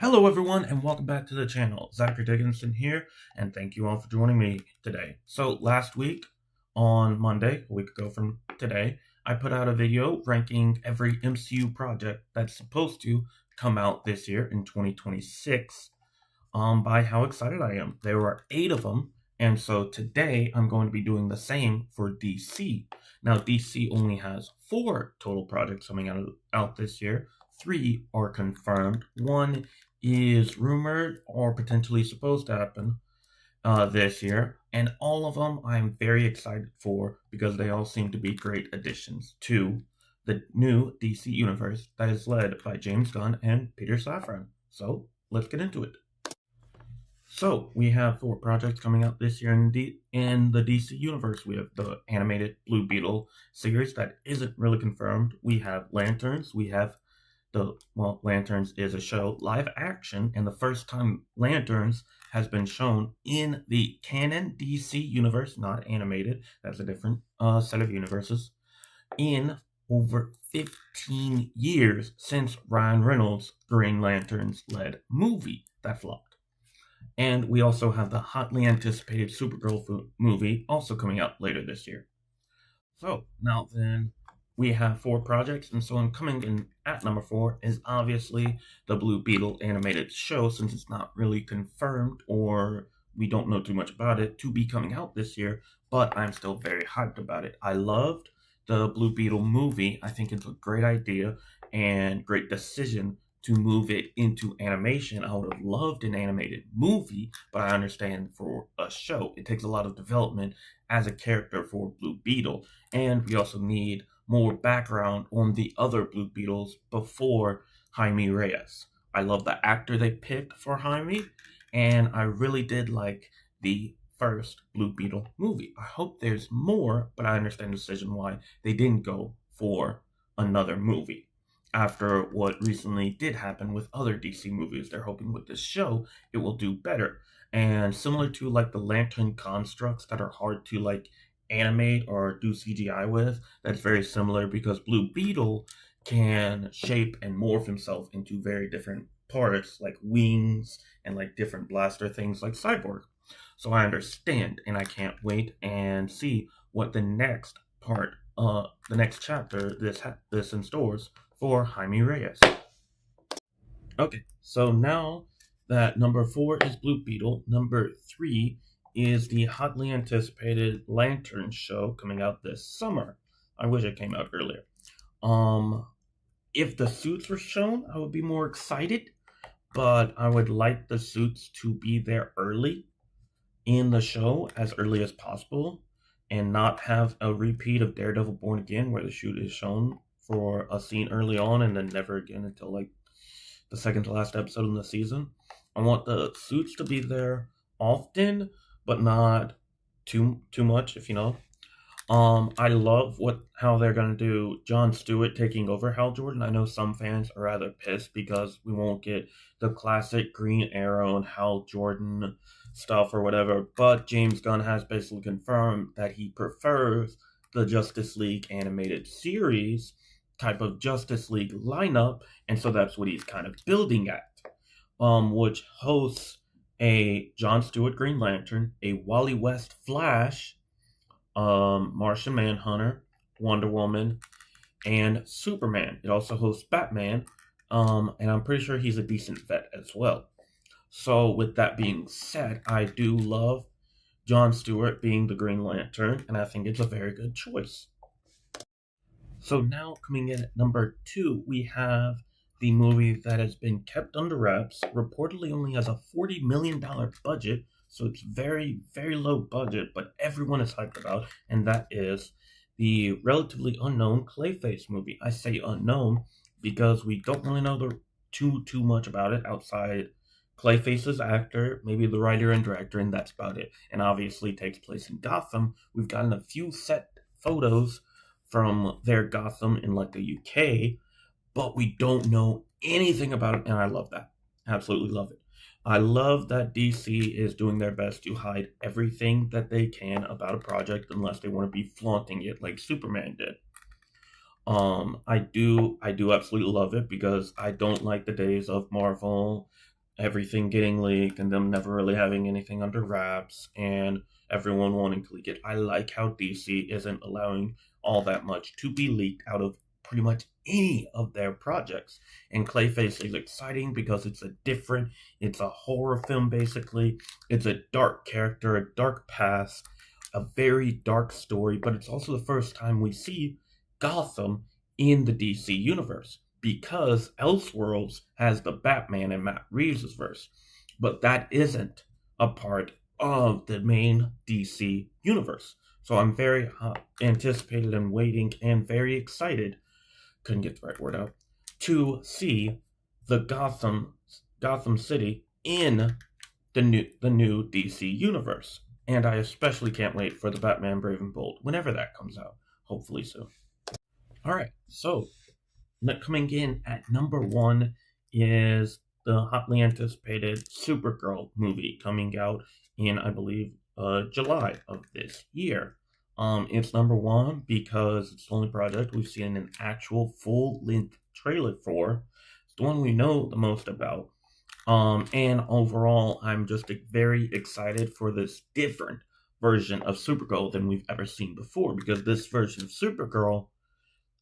Hello everyone and welcome back to the channel. Zachary Dickinson here and thank you all for joining me today. So last week on Monday, a week ago from today, I put out a video ranking every MCU project that's supposed to come out this year in 2026 by how excited I am. There were 8 of them, and so today I'm going to be doing the same for DC. Now DC only has 4 total projects coming out this year. 3 are confirmed. 1 is rumored or potentially supposed to happen this year, and all of them I'm very excited for because they all seem to be great additions to the new DC universe that is led by James Gunn and Peter Safran. So let's get into it. So we have 4 projects coming out this year in the DC universe. We have the animated Blue Beetle series that isn't really confirmed. We have Lanterns. We have Lanterns is a show live action, and the first time Lanterns has been shown in the canon DC universe, not animated. That's a different set of universes. In over 15 years since Ryan Reynolds' Green Lanterns led movie that flopped. And we also have the hotly anticipated Supergirl movie also coming out later this year. So now then, we have 4 projects, and so coming in at number 4 is obviously the Blue Beetle animated show, since it's not really confirmed or we don't know too much about it to be coming out this year, but I'm still very hyped about it. I loved the Blue Beetle movie. I think it's a great idea and great decision to move it into animation. I would have loved an animated movie, but I understand for a show, it takes a lot of development as a character for Blue Beetle, and we also need more background on the other Blue Beetles before Jaime Reyes. I love the actor they picked for Jaime, and I really did like the first Blue Beetle movie. I hope there's more, but I understand the decision why they didn't go for another movie. After what recently did happen with other DC movies, they're hoping with this show it will do better. And similar to like the Lantern constructs that are hard to like animate or do CGI with, that's very similar because Blue Beetle can shape and morph himself into very different parts like wings and like different blaster things like Cyborg. So I understand, and I can't wait and see what the next part, the next chapter this in stores for Jaime Reyes. Okay, so now that number 4 is Blue Beetle, number 3 is the hotly anticipated Lantern show coming out this summer. I wish it came out earlier. If the suits were shown, I would be more excited, but I would like the suits to be there early in the show, as early as possible, and not have a repeat of Daredevil Born Again where the shoot is shown for a scene early on and then never again until like the second to last episode in the season. I want the suits to be there often, but not too much, if you know. I love how they're gonna do Jon Stewart taking over Hal Jordan. I know some fans are rather pissed because we won't get the classic Green Arrow and Hal Jordan stuff or whatever, but James Gunn has basically confirmed that he prefers the Justice League animated series type of Justice League lineup, and so that's what he's kind of building at, which hosts a Jon Stewart Green Lantern, a Wally West Flash, Martian Manhunter, Wonder Woman, and Superman. It also hosts Batman, and I'm pretty sure he's a decent vet as well. So with that being said, I do love Jon Stewart being the Green Lantern, and I think it's a very good choice. So now coming in at number 2, we have the movie that has been kept under wraps, reportedly only has a $40 million budget, so it's very, very low budget, but everyone is hyped about, and that is the relatively unknown Clayface movie. I say unknown because we don't really know too much about it outside Clayface's actor, maybe the writer and director, and that's about it. And obviously it takes place in Gotham. We've gotten a few set photos from their Gotham in like the UK, but we don't know anything about it, and I love that. Absolutely love it. I love that DC is doing their best to hide everything that they can about a project unless they want to be flaunting it like Superman did. I do absolutely love it because I don't like the days of Marvel everything getting leaked and them never really having anything under wraps and everyone wanting to leak it. I like how DC isn't allowing all that much to be leaked out of pretty much any of their projects. And Clayface is exciting because it's a horror film basically. It's a dark character, a dark past, a very dark story, but it's also the first time we see Gotham in the DC universe because Elseworlds has the Batman and Matt Reeves' verse, but that isn't a part of the main DC universe. So I'm very anticipated and waiting and very excited, couldn't get the right word out, to see the Gotham City in the new DC universe. And I especially can't wait for the Batman Brave and Bold whenever that comes out, hopefully soon. All right, so coming in at number 1 is the hotly anticipated Supergirl movie coming out in, I believe, July of this year. It's number 1 because it's the only project we've seen an actual full-length trailer for. It's the one we know the most about. And overall, I'm just very excited for this different version of Supergirl than we've ever seen before, because this version of Supergirl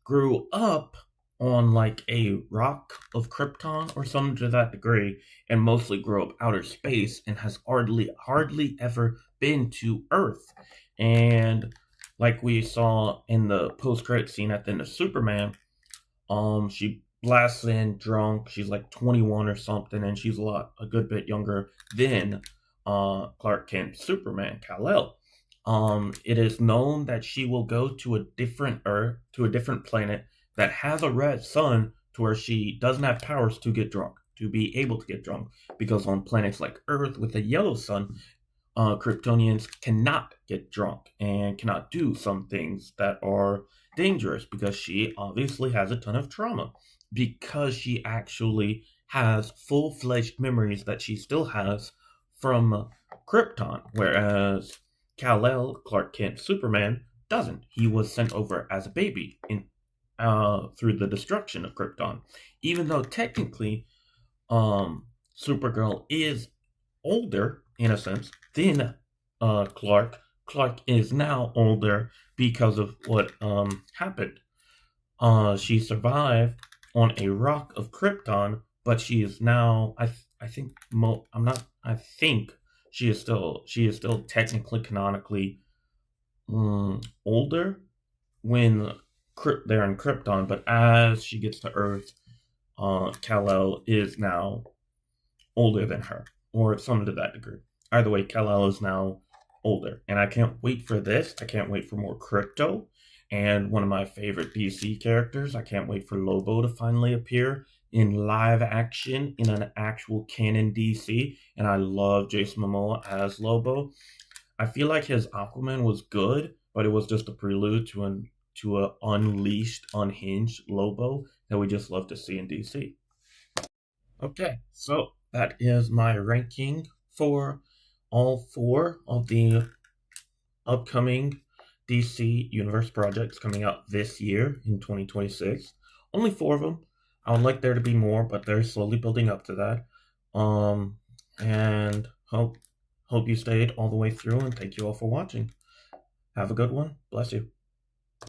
grew up on like a rock of Krypton or something to that degree, and mostly grew up outer space and has hardly ever been to Earth. And like we saw in the post-credit scene at the end of Superman, she blasts in drunk. She's like 21 or something, and she's a good bit younger than Clark Kent Superman, Kal-El. It is known that she will go to a different Earth, to a different planet that has a red sun, to where she doesn't have powers to get drunk, to be able to get drunk, because on planets like Earth with a yellow sun, Kryptonians cannot get drunk and cannot do some things that are dangerous, because she obviously has a ton of trauma, because she actually has full-fledged memories that she still has from Krypton, whereas Kal-El, Clark Kent Superman, doesn't. He was sent over as a baby through the destruction of Krypton. Even though technically Supergirl is older, in a sense, than Clark. Clark is now older because of what happened. She survived on a rock of Krypton, but she is now, I think she is still technically canonically older when they're in Krypton, but as she gets to Earth, Kal-El is now older than her, or something to that degree. Either way, Kal-El is now older, and I can't wait for this. I can't wait for more Crypto, and one of my favorite DC characters. I can't wait for Lobo to finally appear in live action in an actual canon DC, and I love Jason Momoa as Lobo. I feel like his Aquaman was good, but it was just a prelude to an unleashed, unhinged Lobo that we just love to see in DC. Okay, so that is my ranking for all 4 of the upcoming DC Universe projects coming out this year in 2026. Only 4 of them. I would like there to be more, but they're slowly building up to that. And hope you stayed all the way through, and thank you all for watching. Have a good one. Bless you.